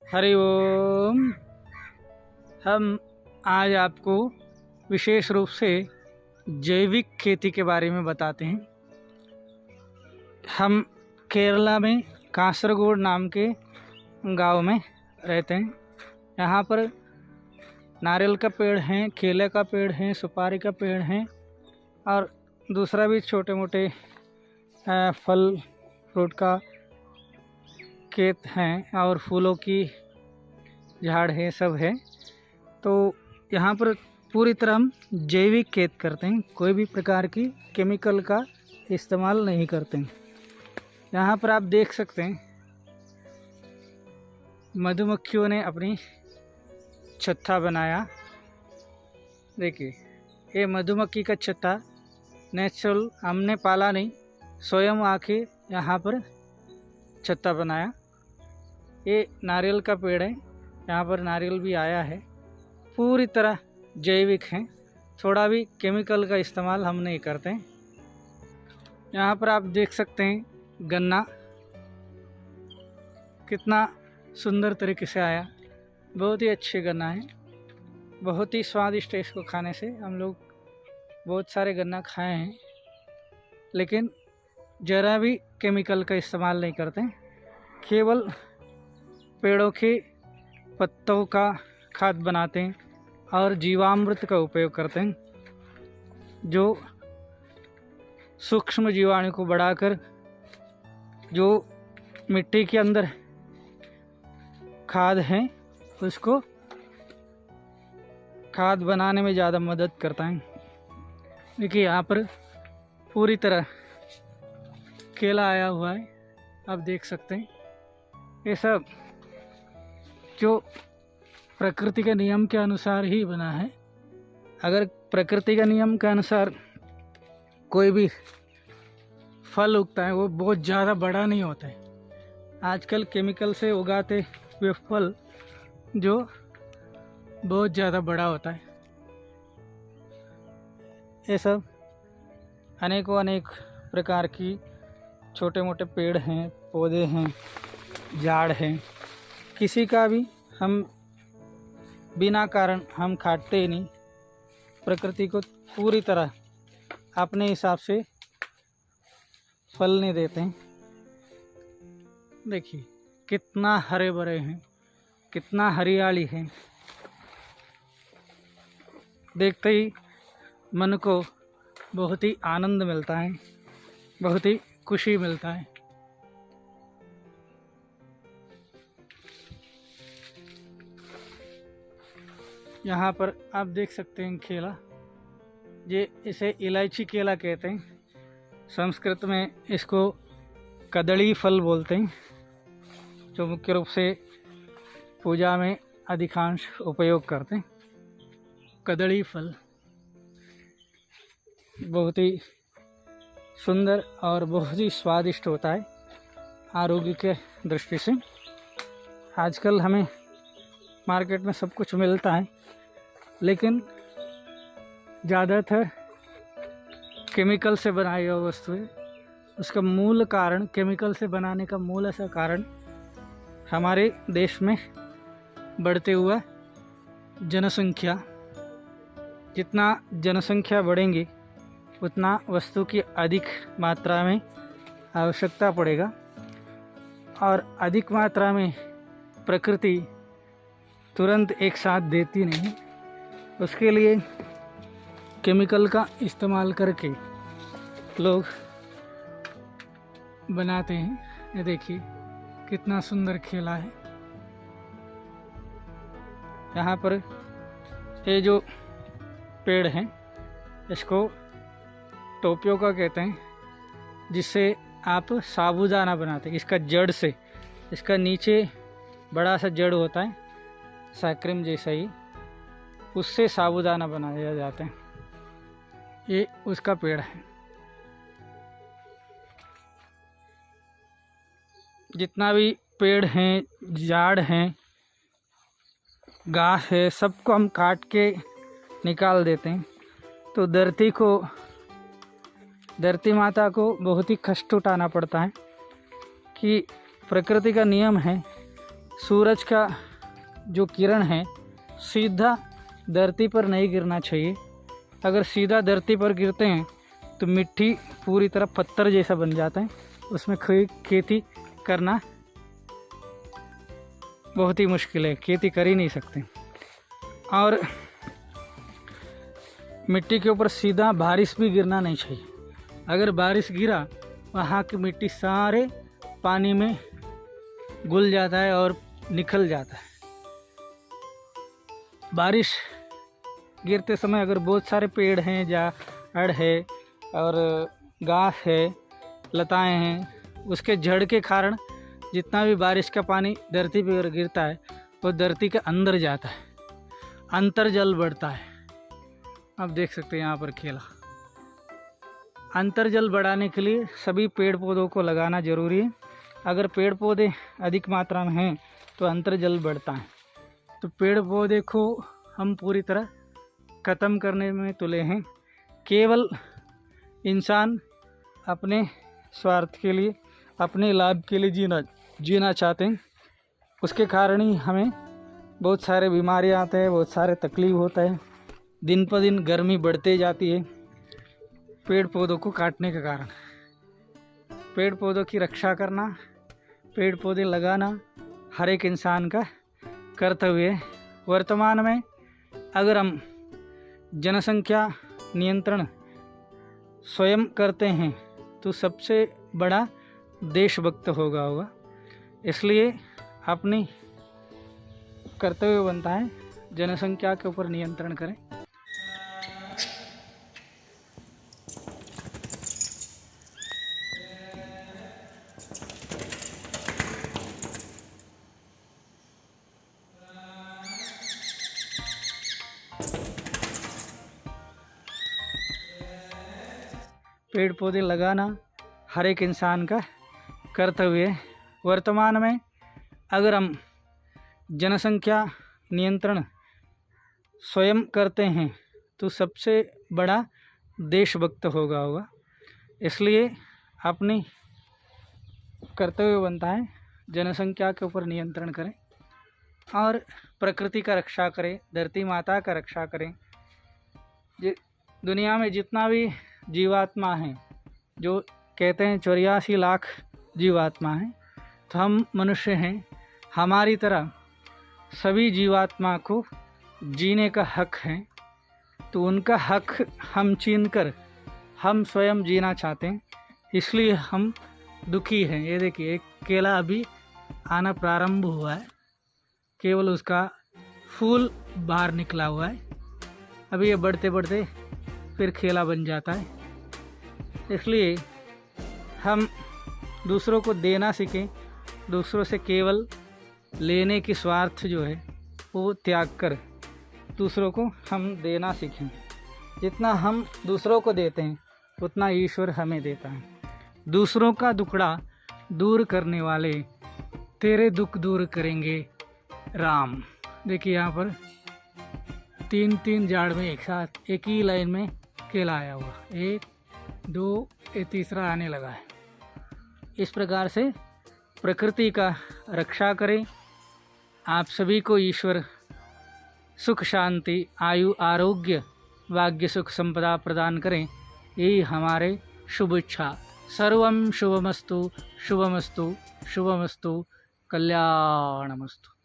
हरि ओम। हम आज आपको विशेष रूप से जैविक खेती के बारे में बताते हैं। हम केरला में कासरगोड नाम के गांव में रहते हैं। यहाँ पर नारियल का पेड़ है, केले का पेड़ है, सुपारी का पेड़ है और दूसरा भी छोटे मोटे फल फ्रूट का खेत हैं और फूलों की झाड़ है, सब है। तो यहाँ पर पूरी तरह हम जैविक खेती करते हैं, कोई भी प्रकार की केमिकल का इस्तेमाल नहीं करते हैं। यहाँ पर आप देख सकते हैं मधुमक्खियों ने अपनी छत्ता बनाया। देखिए, ये मधुमक्खी का छत्ता नेचुरल, हमने पाला नहीं, स्वयं आके यहाँ पर छत्ता बनाया। ये नारियल का पेड़ है, यहाँ पर नारियल भी आया है। पूरी तरह जैविक है, थोड़ा भी केमिकल का इस्तेमाल हम नहीं करते हैं। यहाँ पर आप देख सकते हैं गन्ना कितना सुंदर तरीके से आया, बहुत ही अच्छे गन्ना है, बहुत ही स्वादिष्ट है। इसको खाने से हम लोग बहुत सारे गन्ना खाए हैं, लेकिन ज़रा भी केमिकल का इस्तेमाल नहीं करते हैं। केवल पेड़ों के पत्तों का खाद बनाते हैं और जीवामृत का उपयोग करते हैं, जो सूक्ष्म जीवाणु को बढ़ाकर जो मिट्टी के अंदर खाद है उसको खाद बनाने में ज़्यादा मदद करता है। देखिए, यहाँ पर पूरी तरह केला आया हुआ है, आप देख सकते हैं। ये सब जो प्रकृति के नियम के अनुसार ही बना है। अगर प्रकृति के नियम के अनुसार कोई भी फल उगता है वो बहुत ज़्यादा बड़ा नहीं होता है। आजकल केमिकल से उगाते हुए फल जो बहुत ज़्यादा बड़ा होता है। ये सब अनेकों अनेक प्रकार की छोटे मोटे पेड़ हैं, पौधे हैं, झाड़ हैं। किसी का भी हम बिना कारण हम काटते ही नहीं, प्रकृति को पूरी तरह अपने हिसाब से फलने देते हैं। देखिए कितना हरे भरे हैं, कितना हरियाली है। देखते ही मन को बहुत ही आनंद मिलता है, बहुत ही खुशी मिलता है। यहाँ पर आप देख सकते हैं केला, ये इसे इलायची केला कहते हैं। संस्कृत में इसको कदली फल बोलते हैं, जो मुख्य रूप से पूजा में अधिकांश उपयोग करते हैं। कदली फल बहुत ही सुंदर और बहुत ही स्वादिष्ट होता है आरोग्य के दृष्टि से। आजकल हमें मार्केट में सब कुछ मिलता है, लेकिन ज़्यादातर केमिकल से बनाई हुई वस्तु है। उसका मूल कारण, केमिकल से बनाने का मूल ऐसा कारण हमारे देश में बढ़ते हुआ जनसंख्या। जितना जनसंख्या बढ़ेंगी उतना वस्तु की अधिक मात्रा में आवश्यकता पड़ेगा, और अधिक मात्रा में प्रकृति तुरंत एक साथ देती नहीं। उसके लिए केमिकल का इस्तेमाल करके लोग बनाते हैं। ये देखिए कितना सुंदर केला है। यहाँ पर ये जो पेड़ हैं इसको टोपियों का कहते हैं, जिससे आप साबूदाना बनाते हैं। इसका जड़ से, इसका नीचे बड़ा सा जड़ होता है साक्रिम जैसा ही, उससे साबूदाना बनाया जाता है। ये उसका पेड़ है। जितना भी पेड़ हैं, झाड़ हैं, घास है, सबको हम काट के निकाल देते हैं। तो धरती माता को बहुत ही कष्ट उठाना पड़ता है कि प्रकृति का नियम है सूरज का जो किरण है सीधा धरती पर नहीं गिरना चाहिए। अगर सीधा धरती पर गिरते हैं तो मिट्टी पूरी तरह पत्थर जैसा बन जाता है, उसमें खेती करना बहुत ही मुश्किल है, खेती कर ही नहीं सकते। और मिट्टी के ऊपर सीधा बारिश भी गिरना नहीं चाहिए। अगर बारिश गिरा वहाँ की मिट्टी सारे पानी में घुल जाता है और निकल जाता है। बारिश गिरते समय अगर बहुत सारे पेड़ हैं, झाड़ है और घास है, लताएं हैं, उसके झड़ के कारण जितना भी बारिश का पानी धरती पर गिरता है वो धरती के अंदर जाता है, अंतर्जल बढ़ता है। आप देख सकते हैं यहाँ पर खेला। अंतर्जल बढ़ाने के लिए सभी पेड़ पौधों को लगाना जरूरी है। अगर पेड़ पौधे अधिक मात्रा में हैं तो अंतर्जल बढ़ता है। तो पेड़ पौधे को हम पूरी तरह ख़त्म करने में तुले हैं। केवल इंसान अपने स्वार्थ के लिए, अपने लाभ के लिए जीना चाहते हैं। उसके कारण ही हमें बहुत सारे बीमारियां आते हैं, बहुत सारे तकलीफ होता है। दिन पर दिन गर्मी बढ़ते जाती है पेड़ पौधों को काटने के कारण। पेड़ पौधों की रक्षा करना, पेड़ पौधे लगाना हर एक इंसान का कर्तव्य है। वर्तमान में अगर हम जनसंख्या नियंत्रण स्वयं करते हैं तो सबसे बड़ा देशभक्त होगा। इसलिए अपनी कर्तव्य बनता है जनसंख्या के ऊपर नियंत्रण करें। पेड़ पौधे लगाना हर एक इंसान का कर्तव्य है। वर्तमान में अगर हम जनसंख्या नियंत्रण स्वयं करते हैं तो सबसे बड़ा देशभक्त होगा। इसलिए अपनी कर्तव्य बनता है जनसंख्या के ऊपर नियंत्रण करें और प्रकृति का रक्षा करें, धरती माता का रक्षा करें। दुनिया में जितना भी जीवात्मा हैं, जो कहते हैं 84 लाख जीवात्मा हैं, तो हम मनुष्य हैं। हमारी तरह सभी जीवात्मा को जीने का हक है। तो उनका हक हम छीन कर हम स्वयं जीना चाहते हैं, इसलिए हम दुखी हैं। ये देखिए एक केला अभी आना प्रारंभ हुआ है, केवल उसका फूल बाहर निकला हुआ है। अभी ये बढ़ते बढ़ते फिर केला बन जाता है। इसलिए हम दूसरों को देना सीखें, दूसरों से केवल लेने की स्वार्थ जो है वो त्याग कर दूसरों को हम देना सीखें। जितना हम दूसरों को देते हैं उतना ईश्वर हमें देता है। दूसरों का दुखड़ा दूर करने वाले तेरे दुख दूर करेंगे राम। देखिए यहाँ पर तीन झाड़ में एक साथ एक ही लाइन में केला आया हुआ, 1 2 ये तीसरा आने लगा है। इस प्रकार से प्रकृति का रक्षा करें। आप सभी को ईश्वर सुख शांति आयु आरोग्य भाग्य सुख संपदा प्रदान करें, यही हमारे शुभ इच्छा। सर्वं शुभमस्तु शुभमस्तु शुभमस्तु कल्याणमस्तु।